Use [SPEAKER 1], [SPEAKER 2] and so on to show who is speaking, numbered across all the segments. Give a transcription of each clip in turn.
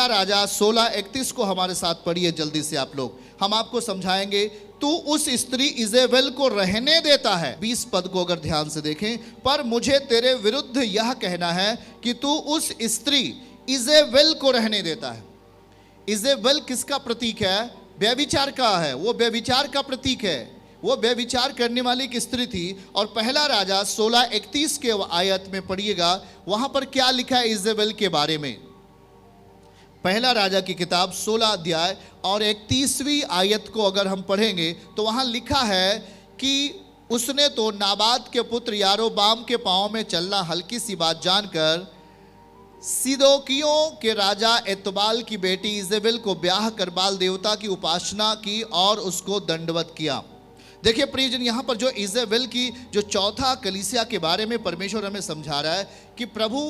[SPEAKER 1] राजा 16:31 को हमारे साथ पढ़िए जल्दी से आप लोग, हम आपको समझाएंगे। तू उस स्त्री इजेबेल को रहने देता है। 20 पद को अगर ध्यान से देखें, पर मुझे तेरे विरुद्ध यह कहना है कि तू उस स्त्री इजेबेल को रहने देता है। इजेबेल किसका प्रतीक है? व्यभिचार का है, वो व्यभिचार का प्रतीक है। वो व्यभिचार करने वाली एक स्त्री थी। और पहला राजा 16:31 के आयत में पढ़िएगा, वहां पर क्या लिखा है इजेबेल के बारे में। पहला राजा की किताब 16 अध्याय और 31वीं आयत को अगर हम पढ़ेंगे तो वहां लिखा है कि उसने तो नाबात के पुत्र यारोबाम के पांव में चलना हल्की सी बात जानकर सिदोकियों के राजा एतबाल की बेटी इजेबेल को ब्याह कर बाल देवता की उपासना की और उसको दंडवत किया। देखिए प्रियजन, यहाँ पर जो इजेबेल की जो चौथा कलीसिया के बारे में परमेश्वर हमें समझा रहा है कि प्रभु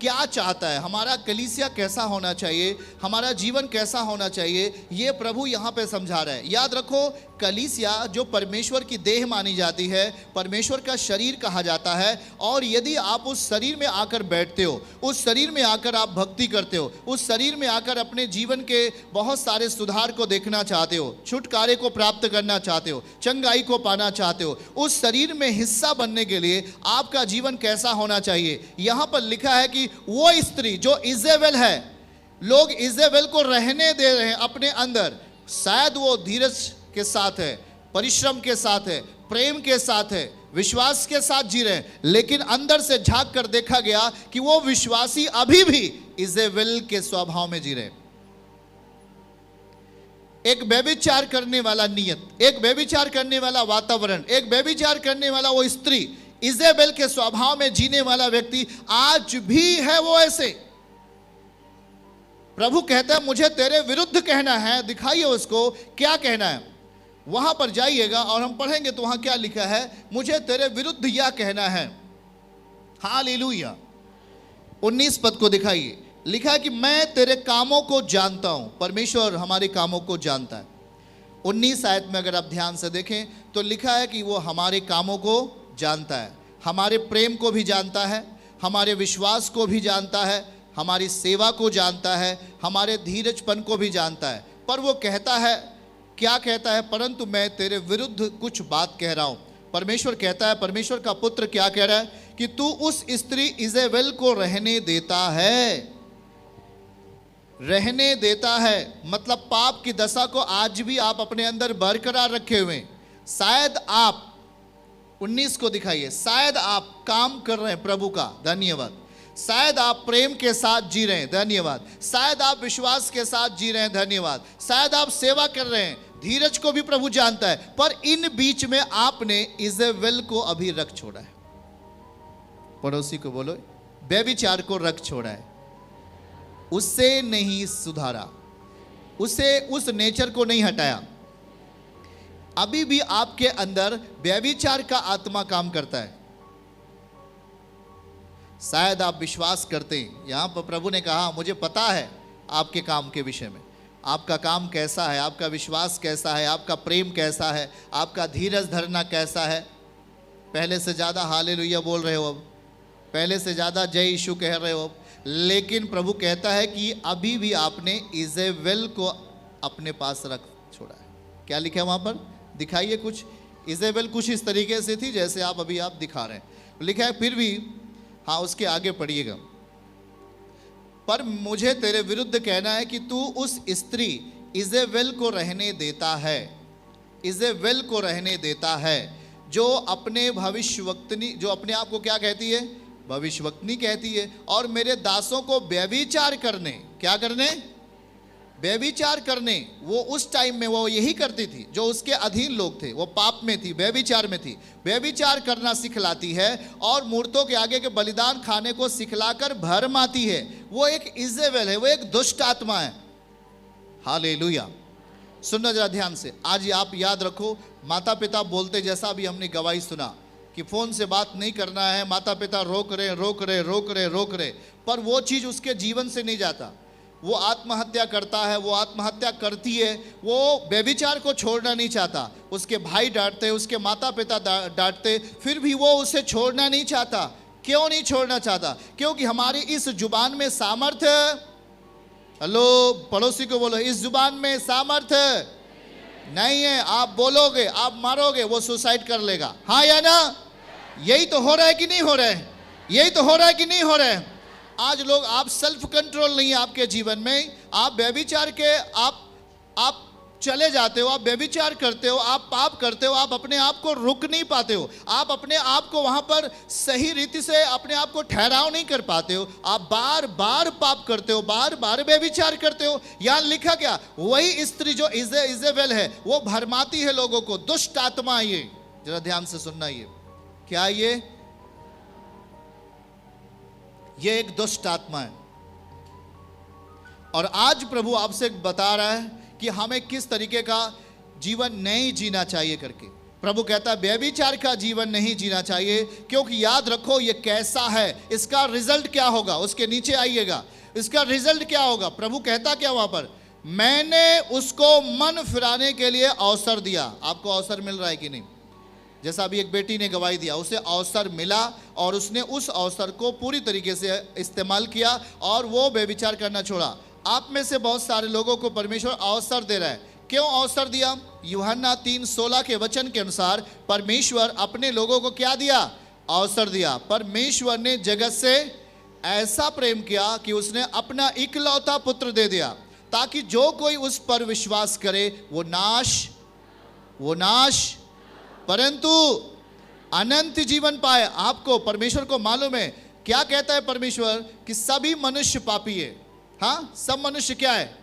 [SPEAKER 1] क्या चाहता है, हमारा कलीसिया कैसा होना चाहिए, हमारा जीवन कैसा होना चाहिए, ये प्रभु यहाँ पे समझा रहा है। याद रखो, कलीसिया जो परमेश्वर की देह मानी जाती है, परमेश्वर का शरीर कहा जाता है। और यदि आप उस शरीर में आकर बैठते हो, उस शरीर में आकर आप भक्ति करते हो, उस शरीर में आकर अपने जीवन के बहुत सारे सुधार को देखना चाहते हो, छुटकारे को प्राप्त करना चाहते हो, चंगाई को पाना चाहते हो, उस शरीर में हिस्सा बनने के लिए आपका जीवन कैसा होना चाहिए। यहाँ पर लिखा है कि वो स्त्री जो इजेबेल है, लोग इजेबेल को रहने दे रहे हैं अपने अंदर। शायद वो धीरज के साथ है, परिश्रम के साथ है, प्रेम के साथ है, विश्वास के साथ जी रहे हैं, लेकिन अंदर से झांक कर देखा गया कि वो विश्वासी अभी भी इजेबेल के स्वभाव में जी रहे हैं। एक व्यभिचार करने वाला नियत, एक व्यभिचार करने वाला वातावरण, एक व्यभिचार करने वाला वो स्त्री, इजेबेल के स्वभाव में जीने वाला व्यक्ति आज भी है वो ऐसे। प्रभु कहता है मुझे तेरे विरुद्ध कहना है। दिखाइए उसको क्या कहना है। वहां पर जाइएगा और हम पढ़ेंगे तो वहां क्या लिखा है, मुझे तेरे विरुद्ध यह कहना है। हालेलुया। 19 पद को दिखाइए, लिखा है कि मैं तेरे कामों को जानता हूं। परमेश्वर हमारे कामों को जानता है। 19 आयत में अगर आप ध्यान से देखें तो लिखा है कि वो हमारे कामों को जानता है, हमारे प्रेम को भी जानता है, हमारे विश्वास को भी जानता है, हमारी सेवा को जानता है, हमारे धीरजपन को भी जानता है। पर वो कहता है, क्या कहता है, परंतु मैं तेरे विरुद्ध कुछ बात कह रहा हूं। परमेश्वर कहता है, परमेश्वर का पुत्र क्या कह रहा है कि तू उस स्त्री इजेबेल को रहने देता है। रहने देता है मतलब पाप की दशा को आज भी आप अपने अंदर बरकरार रखे हुए। शायद आप 19 को दिखाइए, शायद आप काम कर रहे हैं प्रभु का, धन्यवाद। शायद आप प्रेम के साथ जी रहे हैं, धन्यवाद। शायद आप विश्वास के साथ जी रहे हैं, धन्यवाद। शायद आप सेवा कर रहे हैं, धीरज को भी प्रभु जानता है। पर इन बीच में आपने इजेबेल को अभी रख छोड़ा है। पड़ोसी को बोलो, व्यभिचार को रख छोड़ा है, उससे नहीं सुधारा, उसे उस नेचर को नहीं हटाया। अभी भी आपके अंदर व्यभिचार का आत्मा काम करता है। शायद आप विश्वास करते हैं, यहां पर प्रभु ने कहा मुझे पता है आपके काम के विषय में, आपका काम कैसा है, आपका विश्वास कैसा है, आपका प्रेम कैसा है, आपका धीरज धरना कैसा है। पहले से ज़्यादा हालेलुया बोल रहे हो अब, पहले से ज़्यादा जय यीशु कह रहे हो अब। लेकिन प्रभु कहता है कि अभी भी आपने इजेबेल को अपने पास रख छोड़ा है। क्या लिखा है वहाँ पर, दिखाइए कुछ। इजेबेल कुछ इस तरीके से थी जैसे आप अभी आप दिखा रहे हैं। लिखा है फिर भी, हाँ उसके आगे पढ़िएगा, पर मुझे तेरे विरुद्ध कहना है कि तू उस स्त्री इजेबेल को रहने देता है, इजेबेल को रहने देता है, जो अपने भविष्यवक्तनी, जो अपने आप को क्या कहती है, भविष्यवक्तनी कहती है, और मेरे दासों को व्यभिचार करने, क्या करने, व्यभिचार करने। वो उस टाइम में वो यही करती थी, जो उसके अधीन लोग थे, वो पाप में थी, व्यभिचार में थी। व्यभिचार करना सिखलाती है और मूर्तों के आगे के बलिदान खाने को सिखलाकर भरम आती है। वो एक इजेबेल है, वो एक दुष्ट आत्मा है। हालेलुया। सुनना जरा ध्यान से। आज आप याद रखो, माता पिता बोलते, जैसा भी हमने गवाही सुना कि फोन से बात नहीं करना है, माता पिता रोक रहे रोक रहे रोक रहे रोक रहे, पर वो चीज़ उसके जीवन से नहीं जाता। वो आत्महत्या करता है, वो आत्महत्या करती है, वो व्यभिचार को छोड़ना नहीं चाहता। उसके भाई डांटते, उसके माता पिता डांटते, फिर भी वो उसे छोड़ना नहीं चाहता। क्यों नहीं छोड़ना चाहता? क्योंकि हमारी इस जुबान में सामर्थ्य हेलो, पड़ोसी को बोलो, इस जुबान में सामर्थ्य नहीं है, आप बोलोगे, आप मारोगे, वो सुसाइड कर लेगा। हाँ या ना? यही तो हो रहा है कि नहीं हो रहा है? यही तो हो रहा है कि नहीं हो रहा है? आज लोग, आप सेल्फ कंट्रोल नहीं है आपके जीवन में, आप व्यभिचार के आप चले जाते हो, आप व्यभिचार करते हो, आप पाप करते हो, आप अपने आप को रुक नहीं पाते हो, आप अपने आप को वहां पर सही रीति से अपने आप को ठहराव नहीं कर पाते हो, आप बार बार पाप करते हो, बार बार व्यभिचार करते हो। यहां लिखा क्या? वही स्त्री जो इजेबेल है, वो भरमाती है लोगों को, दुष्ट आत्मा है ये। जरा ध्यान से सुनना, ये क्या? ये एक दुष्ट आत्मा है। और आज प्रभु आपसे बता रहा है कि हमें किस तरीके का जीवन नहीं जीना चाहिए करके। प्रभु कहता है व्यभिचार का जीवन नहीं जीना चाहिए, क्योंकि याद रखो ये कैसा है, इसका रिजल्ट क्या होगा। उसके नीचे आइएगा, इसका रिजल्ट क्या होगा। प्रभु कहता क्या वहां पर? मैंने उसको मन फिराने के लिए अवसर दिया। आपको अवसर मिल रहा है कि नहीं? जैसा अभी एक बेटी ने गवाही दिया, उसे अवसर मिला और उसने उस अवसर को पूरी तरीके से इस्तेमाल किया और वो व्यभिचार करना छोड़ा। आप में से बहुत सारे लोगों को परमेश्वर अवसर दे रहा है। क्यों अवसर दिया? यूहन्ना 3:16 के वचन के अनुसार परमेश्वर अपने लोगों को क्या दिया? अवसर दिया। परमेश्वर ने जगत से ऐसा प्रेम किया कि उसने अपना इकलौता पुत्र दे दिया, ताकि जो कोई उस पर विश्वास करे वो नाश परंतु अनंत जीवन पाए। आपको, परमेश्वर को मालूम है क्या कहता है परमेश्वर? कि सभी मनुष्य पापी है। हाँ, सब मनुष्य क्या है?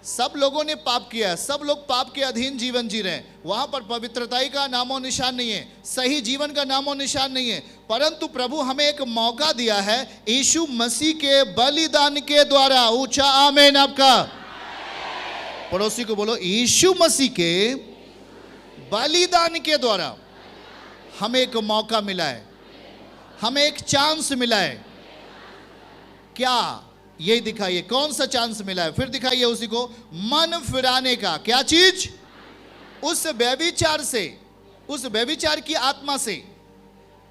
[SPEAKER 1] सब लोगों ने पाप किया है, सब लोग पाप के अधीन जीवन जी रहे हैं। वहां पर पवित्रताई का नामो निशान नहीं है, सही जीवन का नामो निशान नहीं है। परंतु प्रभु हमें एक मौका दिया है यीशु मसीह के बलिदान के द्वारा। ऊंचा आमीन आपका। पड़ोसी को बोलो, यीशु मसीह के बलिदान के द्वारा हमें एक मौका मिला है, हमें एक चांस मिला है। क्या? यही दिखाइए कौन सा चांस मिला है। फिर दिखाइए उसी को, मन फिराने का। क्या चीज? उस व्यभिचार से, उस व्यभिचार की आत्मा से,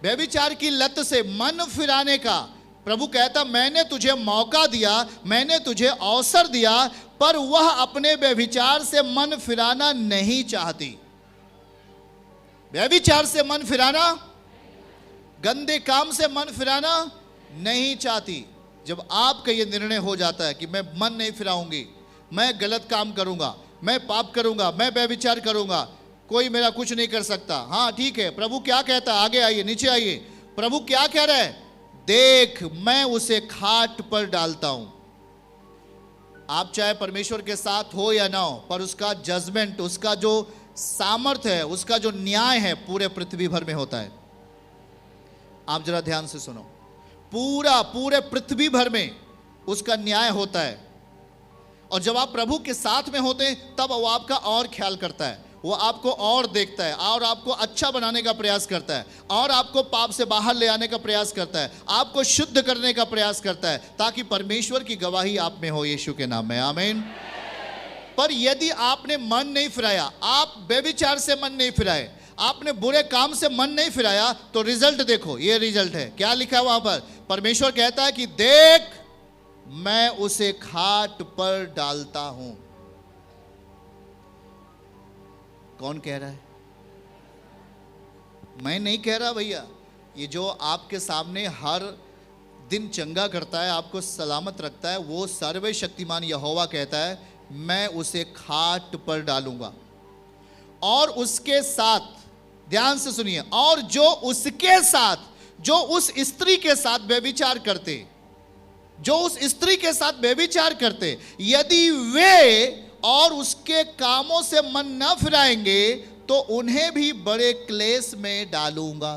[SPEAKER 1] व्यभिचार की लत से मन फिराने का। प्रभु कहता मैंने तुझे मौका दिया, मैंने तुझे अवसर दिया, पर वह अपने व्यभिचार से मन फिराना नहीं चाहती। व्यभिचार से मन फिराना, गंदे काम से मन फिराना नहीं चाहती। जब आपका ये निर्णय हो जाता है कि मैं मन नहीं फिराऊंगी, मैं गलत काम करूंगा, मैं पाप करूंगा, मैं व्यभिचार करूंगा, कोई मेरा कुछ नहीं कर सकता। हाँ ठीक है, प्रभु क्या कहता है? आगे आइए, नीचे आइए। प्रभु क्या कह रहा है? देख, मैं उसे खाट पर डालता हूं। आप चाहे परमेश्वर के साथ हो या ना हो, पर उसका जजमेंट, उसका जो सामर्थ्य है, उसका जो न्याय है, पूरे पृथ्वी भर में होता है। आप जरा ध्यान से सुनो, पूरे पृथ्वी भर में उसका न्याय होता है। और जब आप प्रभु के साथ में होते हैं, तब वो आपका और ख्याल करता है, वो आपको और देखता है, और आपको अच्छा बनाने का प्रयास करता है, और आपको पाप से बाहर ले आने का प्रयास करता है, आपको शुद्ध करने का प्रयास करता है, ताकि परमेश्वर की गवाही आप में हो, यीशु के नाम में, आमीन। पर यदि आपने मन नहीं फिराया, आप व्यभिचार से मन नहीं फिराए, आपने बुरे काम से मन नहीं फिराया, तो रिजल्ट देखो, ये रिजल्ट है। क्या लिखा है वहां पर? परमेश्वर कहता है कि देख, मैं उसे खाट पर डालता हूं। कौन कह रहा है? मैं नहीं कह रहा भैया। ये जो आपके सामने हर दिन चंगा करता है, आपको सलामत रखता है, वो सर्वशक्तिमान यहोवा कहता है मैं उसे खाट पर डालूंगा। और उसके साथ, ध्यान से सुनिए, और जो उसके साथ, जो उस स्त्री के साथ व्यभिचार करते, जो उस स्त्री के साथ व्यभिचार करते, यदि वे और उसके कामों से मन न फिराएंगे, तो उन्हें भी बड़े क्लेश में डालूंगा।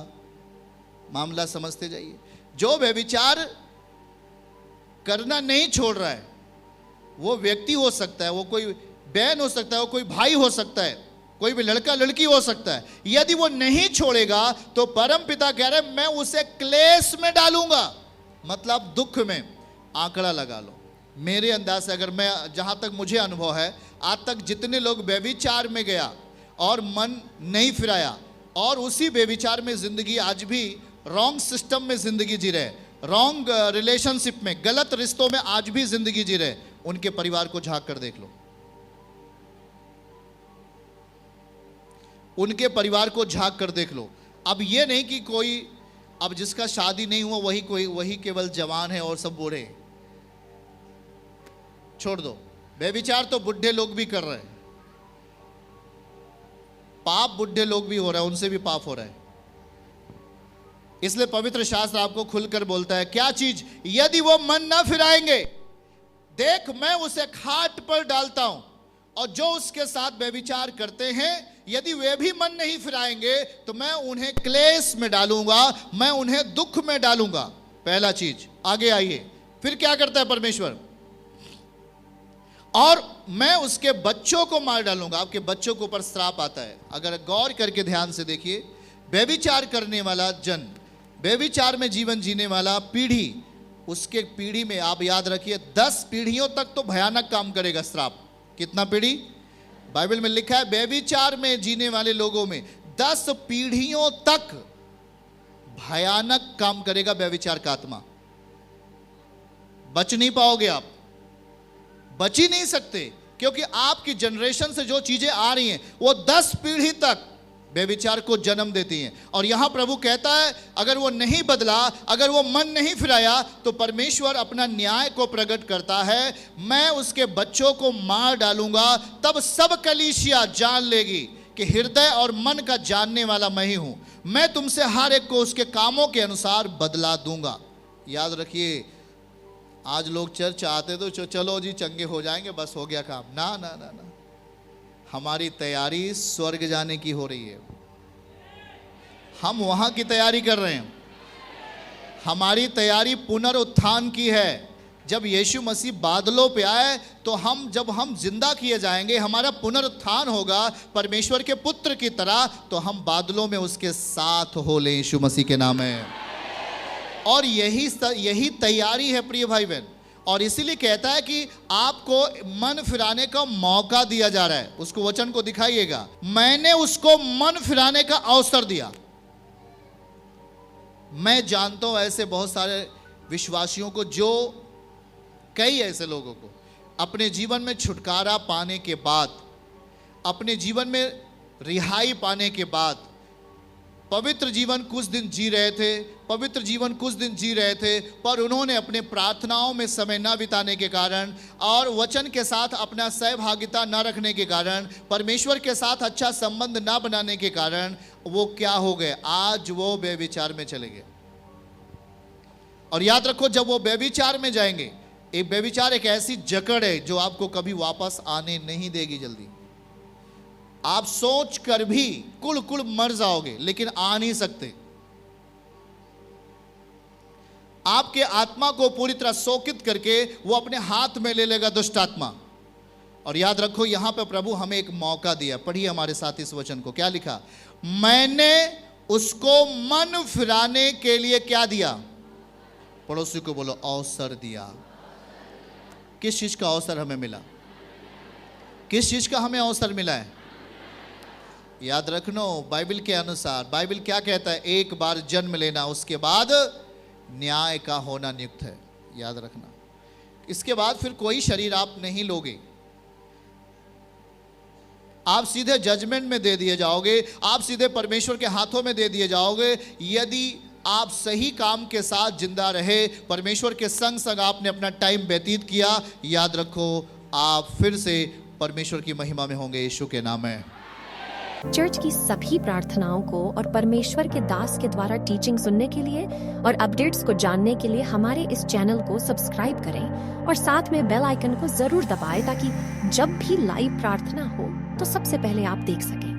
[SPEAKER 1] मामला समझते जाइए। जो व्यभिचार करना नहीं छोड़ रहा है, वो व्यक्ति हो सकता है, वो कोई बहन हो सकता है, वो कोई भाई हो सकता है, कोई भी लड़का लड़की हो सकता है। यदि वो नहीं छोड़ेगा, तो परम पिता कह रहे मैं उसे क्लेश में डालूंगा, मतलब दुख में। आंकड़ा लगा लो, मेरे अंदाज से, अगर मैं, जहां तक मुझे अनुभव है, आज तक जितने लोग व्यभिचार में गया और मन नहीं फिराया, और उसी व्यभिचार में जिंदगी आज भी रॉन्ग सिस्टम में जिंदगी जी रहे, रॉन्ग रिलेशनशिप में, गलत रिश्तों में आज भी जिंदगी जी रहे, उनके परिवार को झांक कर देख लो, उनके परिवार को झांक कर देख लो। अब ये नहीं कि कोई, अब जिसका शादी नहीं हुआ वही केवल जवान है और सब बूढ़े हैं। छोड़ दो, व्यभिचार तो बुढ़े लोग भी कर रहे हैं, पाप बुढ़े लोग भी हो रहा है, उनसे भी पाप हो रहा है। इसलिए पवित्र शास्त्र आपको खुलकर बोलता है, क्या चीज? यदि वो मन ना फिराएंगे, देख मैं उसे खाट पर डालता हूं, और जो उसके साथ व्यभिचार करते हैं यदि वे भी मन नहीं फिराएंगे तो मैं उन्हें क्लेश में डालूंगा, मैं उन्हें दुख में डालूंगा। पहला चीज। आगे आइए, फिर क्या करता है परमेश्वर? और मैं उसके बच्चों को मार डालूंगा। आपके बच्चों के ऊपर श्राप आता है। अगर गौर करके ध्यान से देखिए, व्यभिचार करने वाला जन, व्यभिचार में जीवन जीने वाला पीढ़ी, उसके पीढ़ी में आप याद रखिए 10 पीढ़ियों तक तो भयानक काम करेगा श्राप। कितना पीढ़ी? बाइबल में लिखा है व्यभिचार में जीने वाले लोगों में 10 पीढ़ियों तक भयानक काम करेगा व्यभिचार का आत्मा। बच नहीं पाओगे आप, बच ही नहीं सकते, क्योंकि आपकी जनरेशन से जो चीजें आ रही हैं वो 10 पीढ़ी तक व्यभिचार को जन्म देती हैं। और यहां प्रभु कहता है अगर वो नहीं बदला, अगर वो मन नहीं फिराया, तो परमेश्वर अपना न्याय को प्रकट करता है, मैं उसके बच्चों को मार डालूंगा। तब सब कलीसिया जान लेगी कि हृदय और मन का जानने वाला मैं ही हूं। मैं तुमसे हर एक को उसके कामों के अनुसार बदला दूंगा। याद रखिए, आज लोग चर्च आते तो चलो जी चंगे हो जाएंगे, बस हो गया काम। ना ना ना ना, हमारी तैयारी स्वर्ग जाने की हो रही है। हम वहां की तैयारी कर रहे हैं। हमारी तैयारी पुनरुत्थान की है। जब यीशु मसीह बादलों पे आए तो जब हम जिंदा किए जाएंगे, हमारा पुनरुत्थान होगा परमेश्वर के पुत्र की तरह, तो हम बादलों में उसके साथ हो ले यीशु मसीह के नाम में। और यही तैयारी है प्रिय भाई बहन। और इसीलिए कहता है कि आपको मन फिराने का मौका दिया जा रहा है। उसको वचन को दिखाइएगा, मैंने उसको मन फिराने का अवसर दिया। मैं जानता हूं ऐसे बहुत सारे विश्वासियों को, जो कई ऐसे लोगों को अपने जीवन में छुटकारा पाने के बाद, अपने जीवन में रिहाई पाने के बाद पवित्र जीवन कुछ दिन जी रहे थे, पर उन्होंने अपने प्रार्थनाओं में समय न बिताने के कारण और वचन के साथ अपना सहभागिता न रखने के कारण, परमेश्वर के साथ अच्छा संबंध न बनाने के कारण वो क्या हो गए? आज वो व्यभिचार में चले गए। और याद रखो, जब वो व्यभिचार में जाएंगे, एक व्यभिचार एक ऐसी जकड़ है जो आपको कभी वापस आने नहीं देगी जल्दी। आप सोच कर भी कुल मर जाओगे, लेकिन आ नहीं सकते। आपके आत्मा को पूरी तरह शोकित करके वो अपने हाथ में ले लेगा दुष्ट आत्मा। और याद रखो, यहां पे प्रभु हमें एक मौका दिया। पढ़िए हमारे साथ इस वचन को, क्या लिखा? मैंने उसको मन फिराने के लिए क्या दिया? पड़ोसी को बोलो, अवसर दिया। किस चीज का अवसर हमें मिला? किस चीज का हमें अवसर मिला है? याद रखना, बाइबल के अनुसार बाइबल क्या कहता है? एक बार जन्म लेना, उसके बाद न्याय का होना नियुक्त है। याद रखना, इसके बाद फिर कोई शरीर आप नहीं लोगे। आप सीधे जजमेंट में दे दिए जाओगे, आप सीधे परमेश्वर के हाथों में दे दिए जाओगे। यदि आप सही काम के साथ जिंदा रहे, परमेश्वर के संग संग आपने अपना टाइम व्यतीत किया, याद रखो आप फिर से परमेश्वर की महिमा में होंगे यीशु के नाम में।
[SPEAKER 2] चर्च की सभी प्रार्थनाओं को और परमेश्वर के दास के द्वारा टीचिंग सुनने के लिए और अपडेट्स को जानने के लिए हमारे इस चैनल को सब्सक्राइब करें और साथ में बेल आइकन को जरूर दबाएं, ताकि जब भी लाइव प्रार्थना हो तो सबसे पहले आप देख सकें।